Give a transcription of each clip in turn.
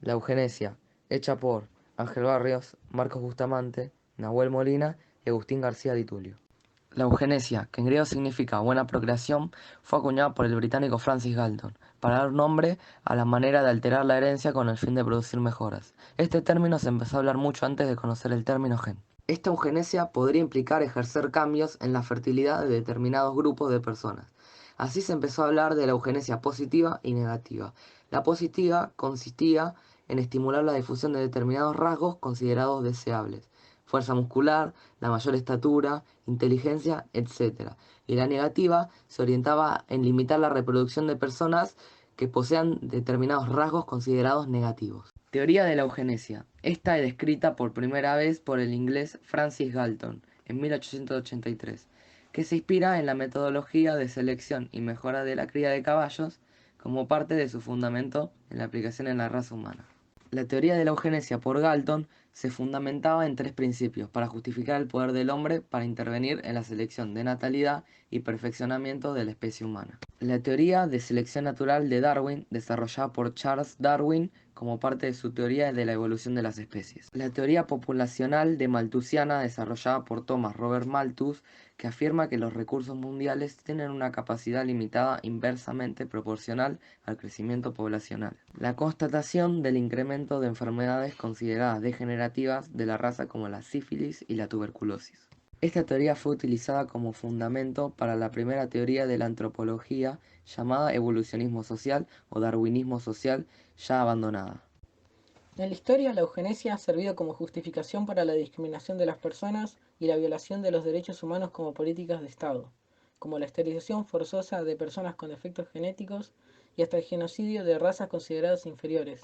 La eugenesia, hecha por Ángel Barrios, Marcos Bustamante, Nahuel Molina y Agustín García Di Tulio. La eugenesia, que en griego significa buena procreación, fue acuñada por el británico Francis Galton para dar nombre a la manera de alterar la herencia con el fin de producir mejoras. Este término se empezó a hablar mucho antes de conocer el término gen. Esta eugenesia podría implicar ejercer cambios en la fertilidad de determinados grupos de personas. Así se empezó a hablar de la eugenesia positiva y negativa. La positiva consistía en estimular la difusión de determinados rasgos considerados deseables: fuerza muscular, la mayor estatura, inteligencia, etc. Y la negativa se orientaba en limitar la reproducción de personas que posean determinados rasgos considerados negativos. Teoría de la eugenesia. Esta es descrita por primera vez por el inglés Francis Galton en 1883, que se inspira en la metodología de selección y mejora de la cría de caballos como parte de su fundamento en la aplicación en la raza humana. La teoría de la eugenesia por Galton se fundamentaba en tres principios para justificar el poder del hombre para intervenir en la selección de natalidad y perfeccionamiento de la especie humana. La teoría de selección natural de Darwin, desarrollada por Charles Darwin como parte de su teoría de la evolución de las especies. La teoría populacional de Malthusiana, desarrollada por Thomas Robert Malthus, que afirma que los recursos mundiales tienen una capacidad limitada inversamente proporcional al crecimiento poblacional. La constatación del incremento de enfermedades consideradas degenerativas de la raza como la sífilis y la tuberculosis. Esta teoría fue utilizada como fundamento para la primera teoría de la antropología llamada evolucionismo social o darwinismo social, ya abandonada. En la historia, la eugenesia ha servido como justificación para la discriminación de las personas y la violación de los derechos humanos como políticas de Estado, como la esterilización forzosa de personas con defectos genéticos y hasta el genocidio de razas consideradas inferiores.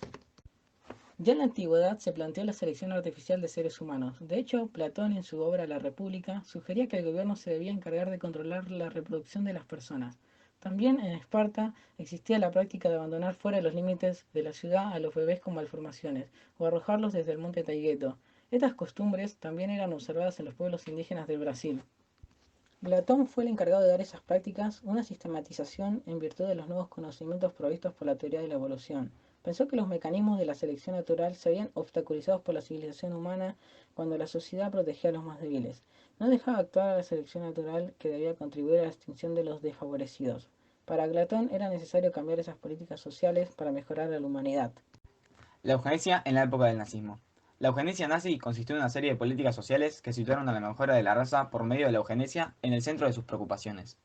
Ya en la antigüedad se planteó la selección artificial de seres humanos. De hecho, Platón en su obra La República sugería que el gobierno se debía encargar de controlar la reproducción de las personas. También en Esparta existía la práctica de abandonar fuera de los límites de la ciudad a los bebés con malformaciones o arrojarlos desde el monte Taygeto. Estas costumbres también eran observadas en los pueblos indígenas del Brasil. Platón fue el encargado de dar a esas prácticas una sistematización en virtud de los nuevos conocimientos provistos por la teoría de la evolución. Pensó que los mecanismos de la selección natural se habían obstaculizados por la civilización humana cuando la sociedad protegía a los más débiles. No dejaba actuar a la selección natural que debía contribuir a la extinción de los desfavorecidos. Para Platón era necesario cambiar esas políticas sociales para mejorar a la humanidad. La eugenesia en la época del nazismo. La eugenesia nazi consistió en una serie de políticas sociales que situaron a la mejora de la raza por medio de la eugenesia en el centro de sus preocupaciones.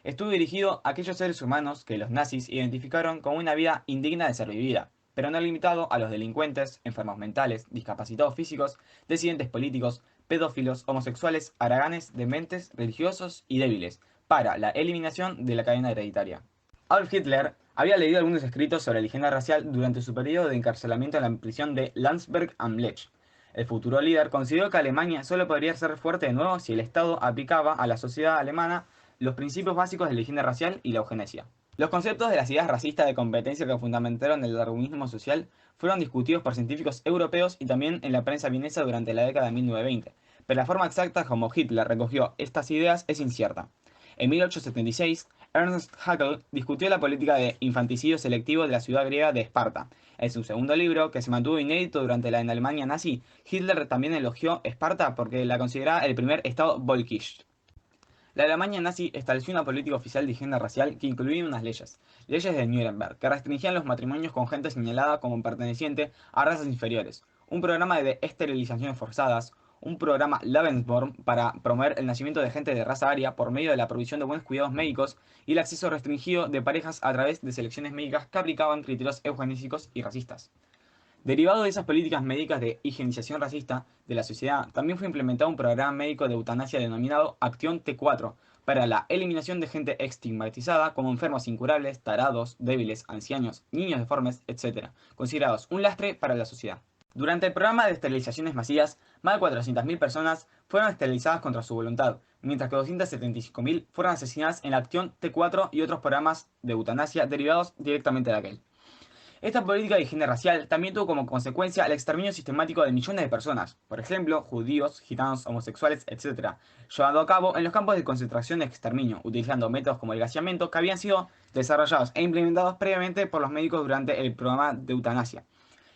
Estuvo dirigido a aquellos seres humanos que los nazis identificaron como una vida indigna de ser vivida, pero no limitado a los delincuentes, enfermos mentales, discapacitados físicos, disidentes políticos, pedófilos, homosexuales, haraganes, dementes, religiosos y débiles, para la eliminación de la cadena hereditaria. Adolf Hitler había leído algunos escritos sobre la higiene racial durante su periodo de encarcelamiento en la prisión de Landsberg am Lech. El futuro líder consideró que Alemania solo podría ser fuerte de nuevo si el Estado aplicaba a la sociedad alemana los principios básicos de la higiene racial y la eugenesia. Los conceptos de las ideas racistas de competencia que fundamentaron el darwinismo social fueron discutidos por científicos europeos y también en la prensa vienesa durante la década de 1920, pero la forma exacta como Hitler recogió estas ideas es incierta. En 1876, Ernst Haeckel discutió la política de infanticidio selectivo de la ciudad griega de Esparta. En su segundo libro, que se mantuvo inédito durante la Alemania nazi, Hitler también elogió Esparta porque la consideraba el primer estado völkisch. La Alemania nazi estableció una política oficial de higiene racial que incluía unas leyes de Nuremberg, que restringían los matrimonios con gente señalada como perteneciente a razas inferiores, un programa de esterilizaciones forzadas, un programa Lebensborn para promover el nacimiento de gente de raza aria por medio de la provisión de buenos cuidados médicos y el acceso restringido de parejas a través de selecciones médicas que aplicaban criterios eugenésicos y racistas. Derivado de esas políticas médicas de higienización racista de la sociedad, también fue implementado un programa médico de eutanasia denominado Acción T4 para la eliminación de gente estigmatizada como enfermos incurables, tarados, débiles, ancianos, niños deformes, etc., considerados un lastre para la sociedad. Durante el programa de esterilizaciones masivas, más de 400.000 personas fueron esterilizadas contra su voluntad, mientras que 275.000 fueron asesinadas en la Acción T4 y otros programas de eutanasia derivados directamente de aquel. Esta política de higiene racial también tuvo como consecuencia el exterminio sistemático de millones de personas, por ejemplo, judíos, gitanos, homosexuales, etc., llevado a cabo en los campos de concentración de exterminio, utilizando métodos como el gaseamiento que habían sido desarrollados e implementados previamente por los médicos durante el programa de eutanasia.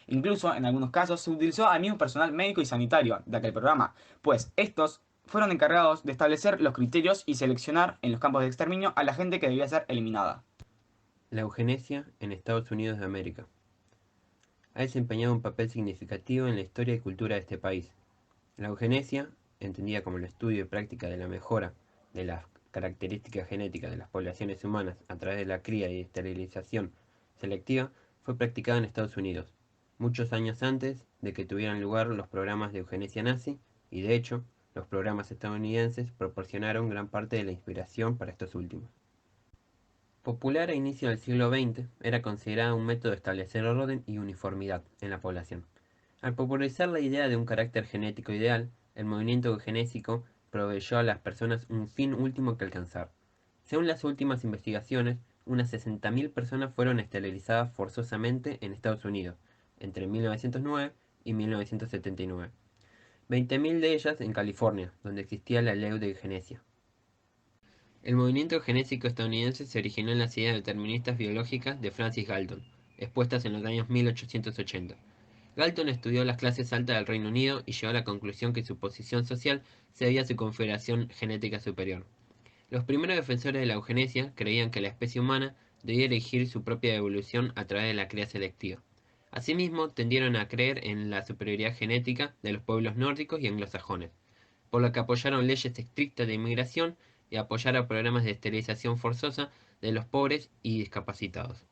Incluso, en algunos casos, se utilizó al mismo personal médico y sanitario de aquel programa, pues estos fueron encargados de establecer los criterios y seleccionar en los campos de exterminio a la gente que debía ser eliminada. La eugenesia en Estados Unidos de América. Ha desempeñado un papel significativo en la historia y cultura de este país. La eugenesia, entendida como el estudio y práctica de la mejora de las características genéticas de las poblaciones humanas a través de la cría y esterilización selectiva, fue practicada en Estados Unidos, muchos años antes de que tuvieran lugar los programas de eugenesia nazi, y de hecho, los programas estadounidenses proporcionaron gran parte de la inspiración para estos últimos. Popular a inicio del siglo XX, era considerada un método de establecer orden y uniformidad en la población. Al popularizar la idea de un carácter genético ideal, el movimiento eugenésico proveyó a las personas un fin último que alcanzar. Según las últimas investigaciones, unas 60.000 personas fueron esterilizadas forzosamente en Estados Unidos entre 1909 y 1979. 20.000 de ellas en California, donde existía la ley de eugenesia. El movimiento eugenésico estadounidense se originó en las ideas deterministas biológicas de Francis Galton, expuestas en los años 1880. Galton estudió las clases altas del Reino Unido y llegó a la conclusión que su posición social se debía a su configuración genética superior. Los primeros defensores de la eugenesia creían que la especie humana debía elegir su propia evolución a través de la cría selectiva. Asimismo, tendieron a creer en la superioridad genética de los pueblos nórdicos y anglosajones, por lo que apoyaron leyes estrictas de inmigración y apoyaron programas de esterilización forzosa de los pobres y discapacitados.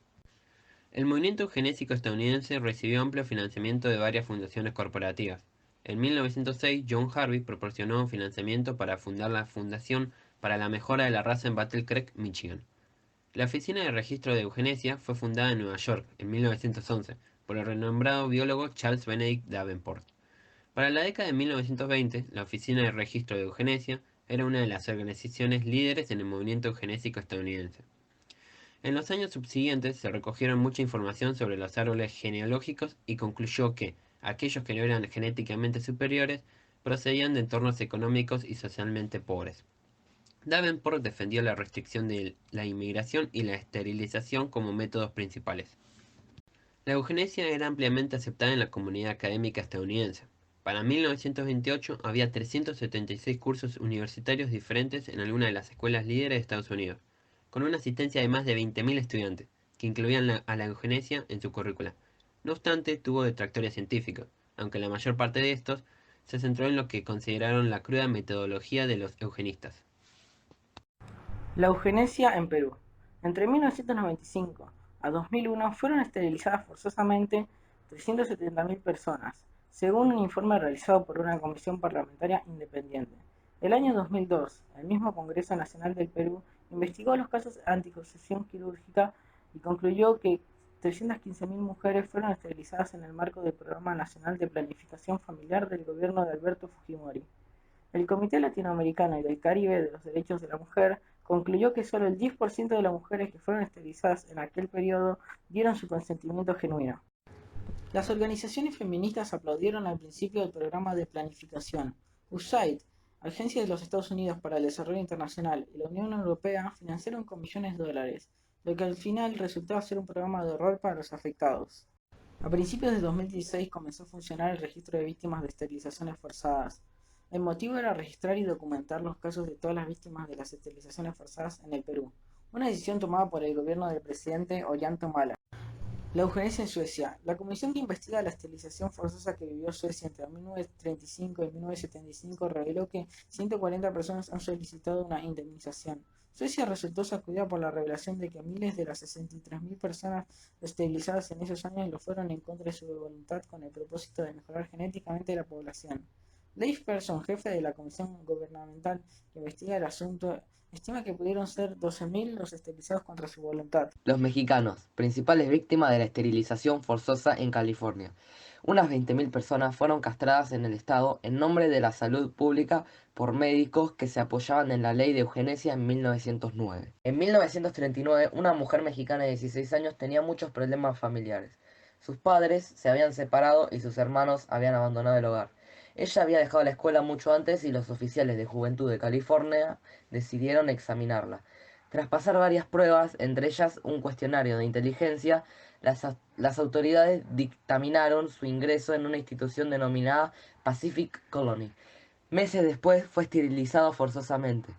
El movimiento eugenésico estadounidense recibió amplio financiamiento de varias fundaciones corporativas. En 1906, John Harvey proporcionó un financiamiento para fundar la Fundación para la Mejora de la Raza en Battle Creek, Michigan. La Oficina de Registro de Eugenesia fue fundada en Nueva York en 1911 por el renombrado biólogo Charles Benedict Davenport. Para la década de 1920, la Oficina de Registro de Eugenesia era una de las organizaciones líderes en el movimiento eugenésico estadounidense. En los años subsiguientes se recogieron mucha información sobre los árboles genealógicos y concluyó que aquellos que no eran genéticamente superiores procedían de entornos económicos y socialmente pobres. Davenport defendió la restricción de la inmigración y la esterilización como métodos principales. La eugenesia era ampliamente aceptada en la comunidad académica estadounidense. Para 1928 había 376 cursos universitarios diferentes en algunas de las escuelas líderes de Estados Unidos, con una asistencia de más de 20.000 estudiantes, que incluían a la eugenesia en su currícula. No obstante, tuvo detractores científicos, aunque la mayor parte de estos se centró en lo que consideraron la cruda metodología de los eugenistas. La eugenesia en Perú. Entre 1995 a 2001 fueron esterilizadas forzosamente 370.000 personas, según un informe realizado por una comisión parlamentaria independiente. El año 2002, el mismo Congreso Nacional del Perú investigó los casos de anticoncepción quirúrgica y concluyó que 315.000 mujeres fueron esterilizadas en el marco del Programa Nacional de Planificación Familiar del gobierno de Alberto Fujimori. El Comité Latinoamericano y del Caribe de los Derechos de la Mujer concluyó que solo el 10% de las mujeres que fueron esterilizadas en aquel periodo dieron su consentimiento genuino. Las organizaciones feministas aplaudieron al principio del programa de planificación. USAID, Agencia de los Estados Unidos para el Desarrollo Internacional, y la Unión Europea financiaron con millones de dólares, lo que al final resultó ser un programa de horror para los afectados. A principios de 2016 comenzó a funcionar el registro de víctimas de esterilizaciones forzadas. El motivo era registrar y documentar los casos de todas las víctimas de las esterilizaciones forzadas en el Perú, una decisión tomada por el gobierno del presidente Ollanta Humala. La eugenesia en Suecia. La comisión que investiga la esterilización forzosa que vivió Suecia entre 1935 y 1975 reveló que 140 personas han solicitado una indemnización. Suecia resultó sacudida por la revelación de que miles de las 63.000 personas esterilizadas en esos años lo fueron en contra de su voluntad con el propósito de mejorar genéticamente la población. Dave Person, jefe de la comisión gubernamental que investiga el asunto, estima que pudieron ser 12.000 los esterilizados contra su voluntad. Los mexicanos, principales víctimas de la esterilización forzosa en California. Unas 20.000 personas fueron castradas en el estado en nombre de la salud pública por médicos que se apoyaban en la ley de eugenesia en 1909. En 1939, una mujer mexicana de 16 años tenía muchos problemas familiares. Sus padres se habían separado y sus hermanos habían abandonado el hogar. Ella había dejado la escuela mucho antes y los oficiales de juventud de California decidieron examinarla. Tras pasar varias pruebas, entre ellas un cuestionario de inteligencia, las autoridades dictaminaron su ingreso en una institución denominada Pacific Colony. Meses después fue esterilizado forzosamente.